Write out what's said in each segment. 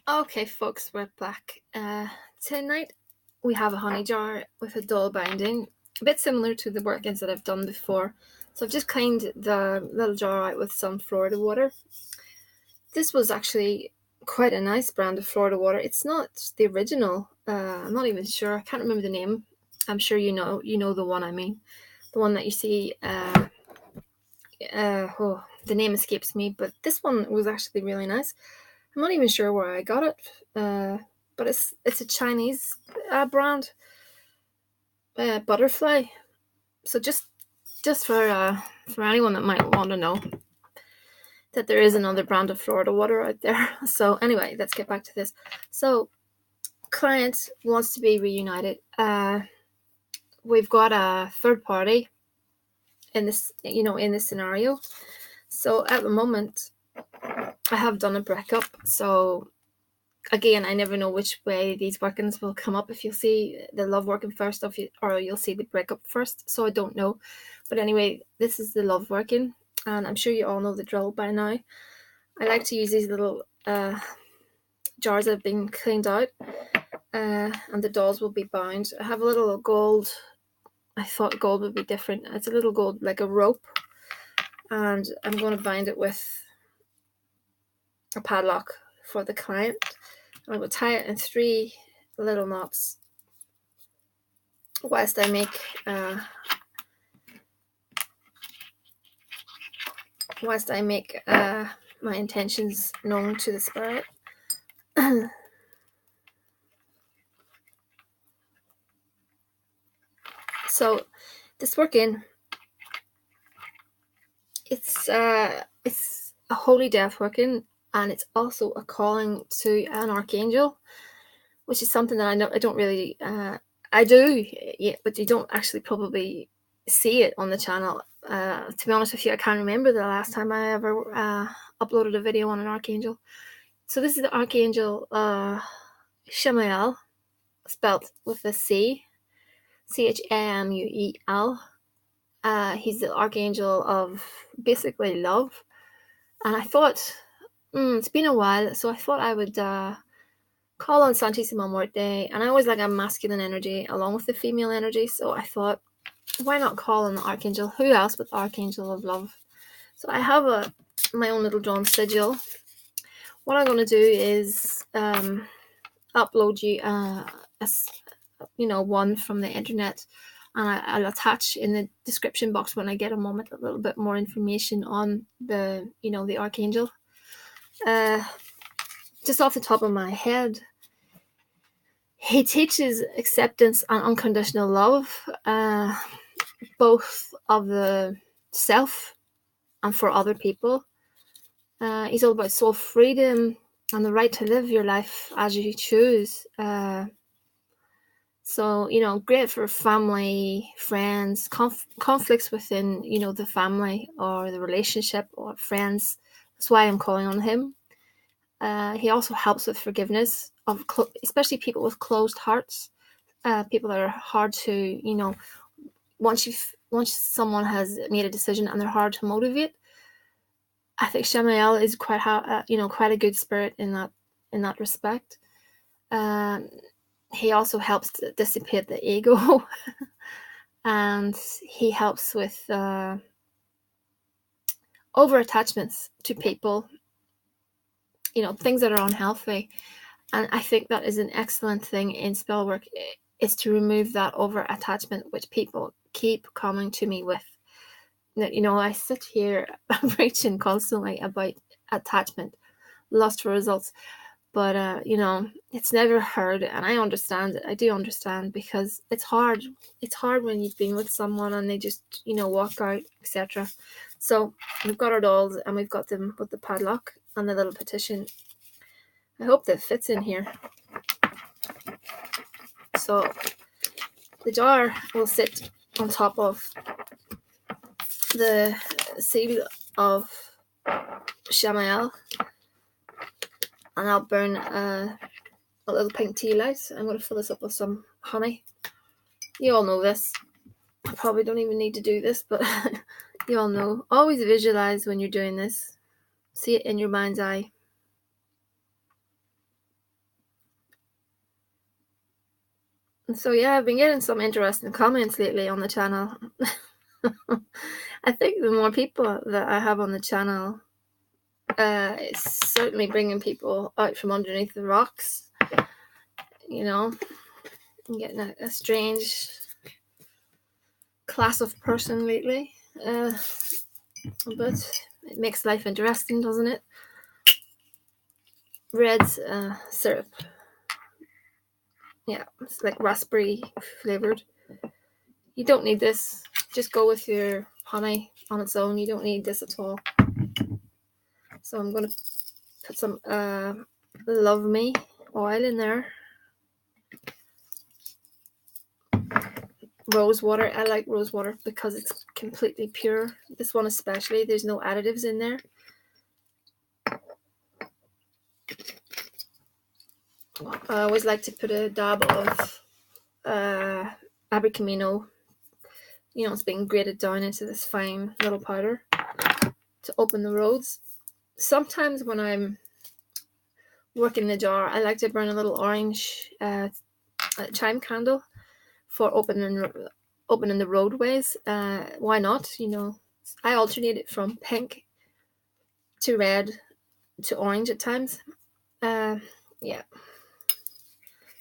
Okay, folks, we're back. Tonight we have a honey jar with a dull binding, a bit similar to the workings that I've done before. So I've just cleaned the little jar out with some Florida water. This was actually quite a nice brand of Florida water. It's not the original. I'm not even sure. I can't remember the name. I'm sure you know the one I mean. The one that you see. The name escapes me, but this one was actually really nice. I'm not even sure where I got it, but it's a Chinese brand, Butterfly. So just for anyone that might want to know that there is another brand of Florida water out there. So anyway, let's get back to this. So client wants to be reunited. We've got a third party in this scenario. So at the moment, I have done a breakup. So again, I never know which way these workings will come up. If you'll see the love working first, or you'll see the breakup first. So I don't know. But anyway, this is the love working. And I'm sure you all know the drill by now. I like to use these little jars that have been cleaned out. And the dolls will be bound. I have a little gold. I thought gold would be different. It's a little gold, like a rope. And I'm going to bind it with a padlock for the client. I'm going to tie it in 3 little knots whilst I make my intentions known to the spirit. So this working, it's a holy death working, and it's also a calling to an archangel, which is something that I don't really I do, yeah, but you don't actually probably see it on the channel. To be honest with you, I can't remember the last time I ever uploaded a video on an archangel. So this is the Archangel Chamuel, spelled with a C, Chamuel. He's the Archangel of basically love. And I thought, it's been a while, so I thought I would call on Santissima Muerte. And I always like a masculine energy along with the female energy, so I thought, why not call on the Archangel? Who else but the Archangel of love? So I have my own little drawn sigil. What I'm going to do is upload you one from the internet, and I'll attach in the description box when I get a moment a little bit more information on the Archangel. Just off the top of my head, he teaches acceptance and unconditional love, both of the self and for other people. He's all about soul freedom and the right to live your life as you choose. So, great for family, friends, conflicts within, the family or the relationship or friends. That's why I'm calling on him. He also helps with forgiveness of especially people with closed hearts, people that are hard to, once someone has made a decision and they're hard to motivate. I think Chamuel is quite a good spirit in that respect. He also helps to dissipate the ego, and he helps with over attachments to people, things that are unhealthy. And I think that is an excellent thing in spell work, is to remove that over attachment, which people keep coming to me with. I sit here preaching constantly about attachment, lust for results, but it's never heard, and I understand it. I do understand, because it's hard. It's hard when you've been with someone and they just walk out, etc. So we've got our dolls, and we've got them with the padlock and the little petition. I hope that fits in here. So the jar will sit on top of the seal of Chamuel, and I'll burn a little pink tea light. I'm going to fill this up with some honey. You all know this. I probably don't even need to do this, but you all know. Always visualize when you're doing this. See it in your mind's eye. So yeah, I've been getting some interesting comments lately on the channel. I think the more people that I have on the channel, it's certainly bringing people out from underneath the rocks. You know, I'm getting a strange class of person lately. But it makes life interesting, doesn't it? Red syrup. Yeah, it's like raspberry flavored. You don't need this. Just go with your honey on its own. You don't need this at all. So I'm going to put some Love Me oil in there. Rose water. I like rose water because it's completely pure. This one especially, there's no additives in there. I always like to put a dab of Abricamino. You know, it's being grated down into this fine little powder to open the roads. Sometimes when I'm working the jar, I like to burn a little orange chime candle for opening the roadways. Why not? You know, I alternate it from pink to red to orange at times. Yeah,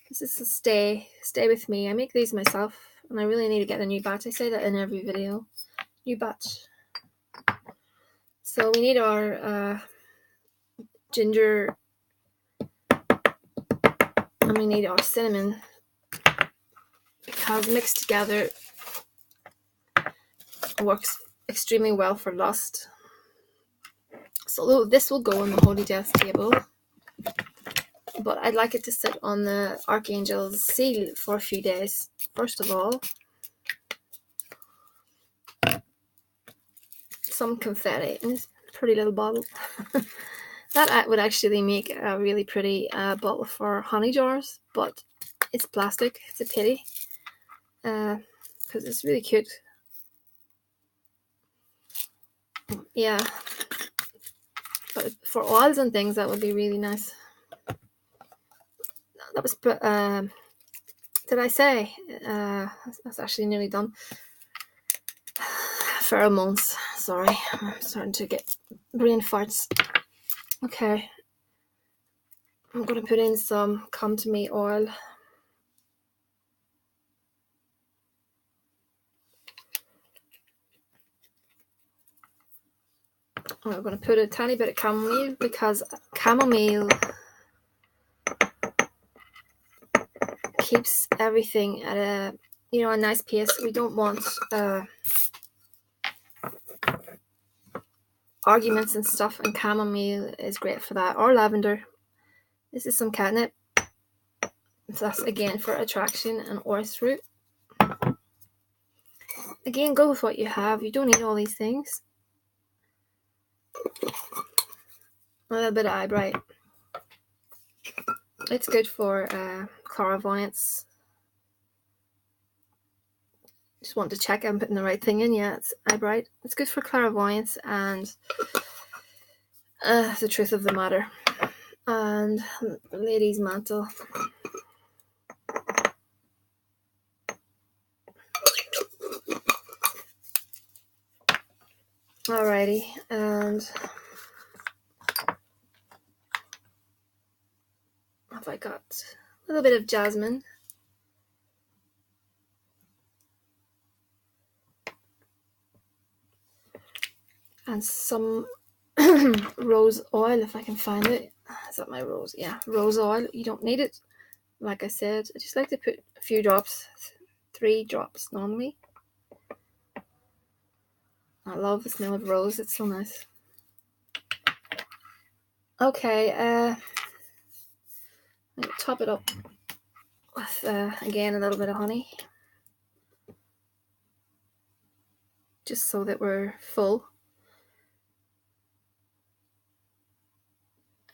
this is a stay with me. I make these myself, and I really need to get a new batch. I say that in every video. New batch. So we need our ginger, and we need our cinnamon, because mixed together works extremely well for lust. So this will go on the holy death table, but I'd like it to sit on the Archangel's seal for a few days. First of all, some confetti in this pretty little bottle. That would actually make a really pretty bottle for honey jars, but it's plastic. It's a pity, because it's really cute. Yeah, but for oils and things, that would be really nice. That was, did I say? That's actually nearly done. Pheromones. Sorry, I'm starting to get brain farts. Okay, I'm going to put in some Come To Me oil. I'm going to put a tiny bit of chamomile, because chamomile keeps everything at a nice pace. We don't want arguments and stuff, and chamomile is great for that, or lavender. This is some catnip. That's again for attraction, and orris root. Again, go with what you have. You don't need all these things. A little bit of eyebright. It's good for clairvoyance. Just want to check I'm putting the right thing in. Yeah, it's eyebright. It's good for clairvoyance and the truth of the matter. And lady's mantle. Alrighty, and have I got a little bit of jasmine? And some rose oil, if I can find it. Is that my rose? Yeah, rose oil. You don't need it. Like I said, I just like to put a few drops, 3 drops normally. I love the smell of rose. It's so nice. Okay, I'm going to top it up with, again, a little bit of honey. Just so that we're full.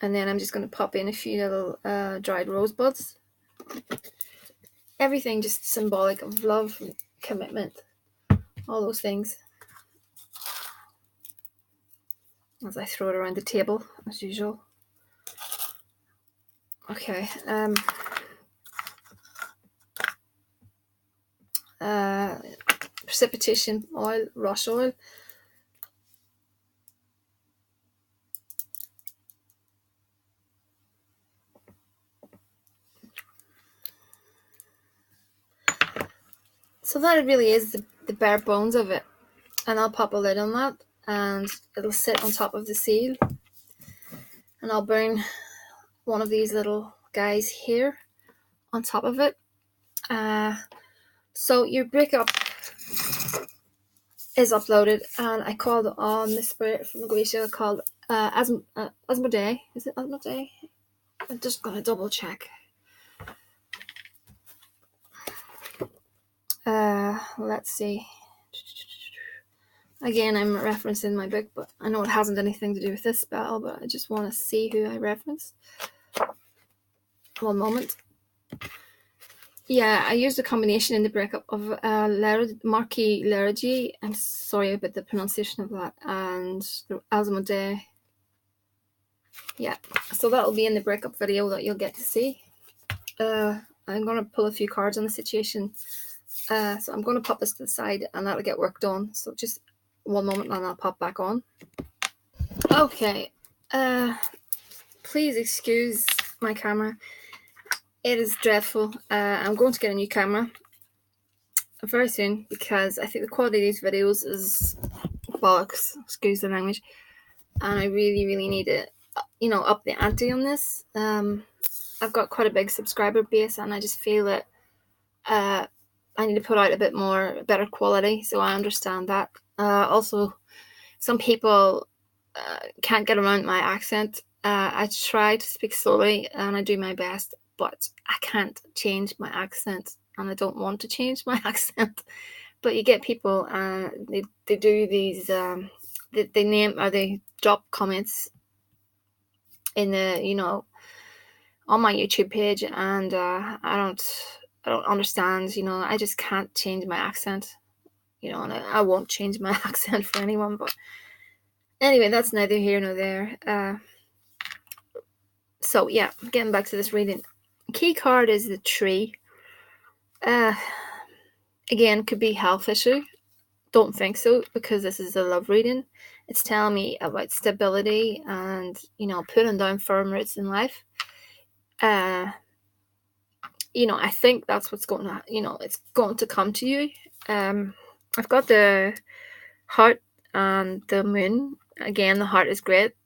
And then I'm just going to pop in a few little dried rosebuds. Everything just symbolic of love, and commitment, all those things. As I throw it around the table, as usual. Okay, precipitation oil, rush oil. So that really is the bare bones of it. And I'll pop a lid on that, and it'll sit on top of the seal. And I'll burn one of these little guys here on top of it. So your breakup is uploaded, and I called on the spirit from Galicia called Asmodee. Is it Asmodee? I'm just gonna double check. Let's see. Again, I'm referencing my book, but I know it hasn't anything to do with this spell, but I just want to see who I reference. One moment. Yeah, I used a combination in the breakup of Marquis Lergy, I'm sorry about the pronunciation of that, and Asmodee. Yeah, so that'll be in the breakup video that you'll get to see. I'm going to pull a few cards on the situation. So I'm going to pop this to the side, and that'll get worked on. So just one moment, and I'll pop back on. Okay. Please excuse my camera. It is dreadful. I'm going to get a new camera very soon because I think the quality of these videos is bollocks. Excuse the language. And I really, really need to, up the ante on this. I've got quite a big subscriber base, and I just feel that I need to put out a bit more, better quality. So I understand that. Also, some people can't get around my accent. I try to speak slowly, and I do my best, but I can't change my accent, and I don't want to change my accent. But you get people, they do these, they name, or they drop comments in the, on my YouTube page, and I don't understand, I just can't change my accent, and I won't change my accent for anyone. But anyway, that's neither here nor there. So yeah, getting back to this reading. Key card is the tree. Again, could be health issue. Don't think so, because this is a love reading. It's telling me about stability and, putting down firm roots in life. I think that's what's going to, it's going to come to you. I've got the heart and the moon. Again, the heart is great.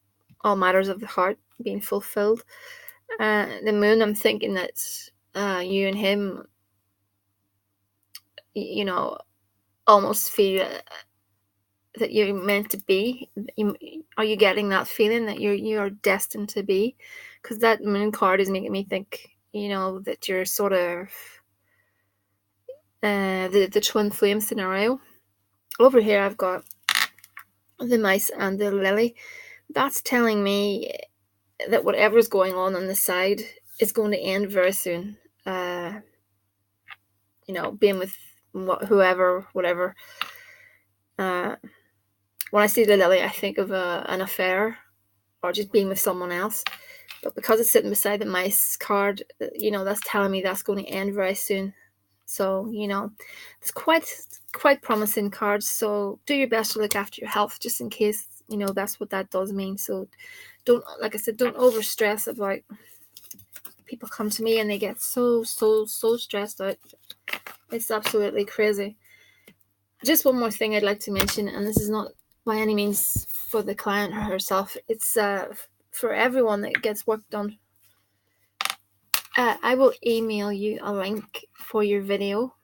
All matters of the heart being fulfilled. The moon, I'm thinking that you and him, almost feel that you're meant to be. Are you getting that feeling that you're destined to be? Because that moon card is making me think, that you're sort of the twin flame scenario. Over here, I've got the mice and the lily. That's telling me that whatever's going on the side is going to end very soon. Being with whoever, whatever. When I see the lily, I think of an affair or just being with someone else. But because it's sitting beside the mice card, that's telling me that's going to end very soon. So, it's quite promising cards. So do your best to look after your health, just in case, that's what that does mean. So don't overstress about, people come to me and they get so stressed out. It's absolutely crazy. Just one more thing I'd like to mention, and this is not by any means for the client herself. It's for everyone that gets work done. I will email you a link for your video.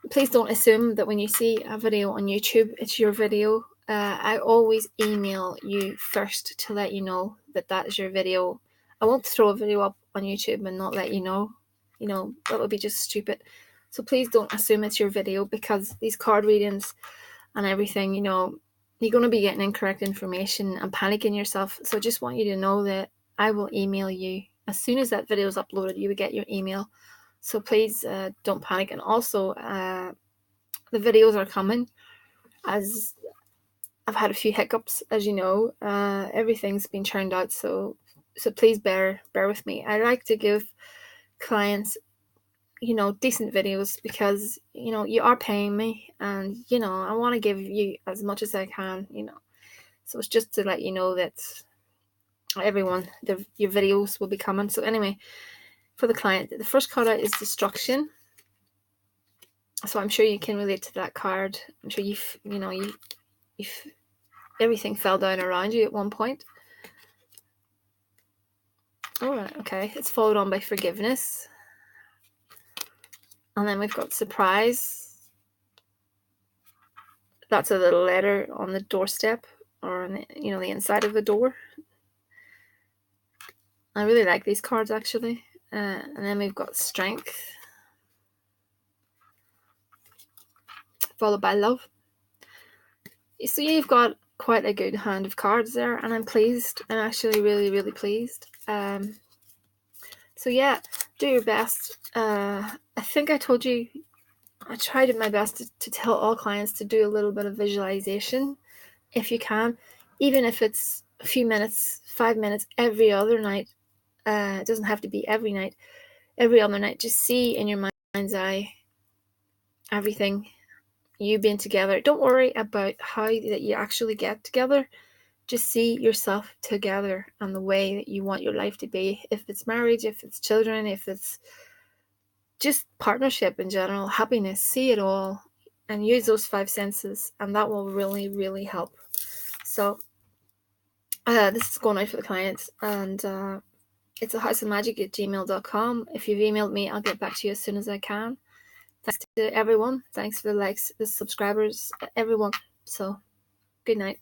Please don't assume that when you see a video on YouTube, it's your video. I always email you first to let you know that is your video. I won't throw a video up on YouTube and not let you know. That would be just stupid. So please don't assume it's your video, because these card readings and everything, you're going to be getting incorrect information and panicking yourself. So I just want you to know that I will email you. As soon as that video is uploaded, you will get your email. So please don't panic. And also, the videos are coming. As I've had a few hiccups, as you know. Everything's been churned out. So please bear with me. I like to give clients decent videos, because you are paying me, and I want to give you as much as I can. So it's just to let you know that everyone, your videos will be coming. So anyway, for the client, the first card out is destruction. So I'm sure you can relate to that card. I'm sure you've everything fell down around you at one point. All right, okay. It's followed on by forgiveness. And then we've got surprise. That's a little letter on the doorstep, or on the inside of the door. I really like these cards, actually. And then we've got strength, followed by love. So you've got quite a good hand of cards there, and I'm pleased. I'm actually really, really pleased. So yeah, do your best. I think I told you, I tried my best to tell all clients to do a little bit of visualization, if you can, even if it's a few minutes, 5 minutes every other night. It doesn't have to be every night. Every other night, just see in your mind's eye everything, you being together. Don't worry about how that you actually get together. Just see yourself together and the way that you want your life to be. If it's marriage, if it's children, if it's just partnership in general, happiness, see it all and use those 5 senses, and that will really, really help. So this is going out for the clients, and it's thehouseofmagick@gmail.com. If you've emailed me, I'll get back to you as soon as I can. Thanks to everyone. Thanks for the likes, the subscribers, everyone. So good night.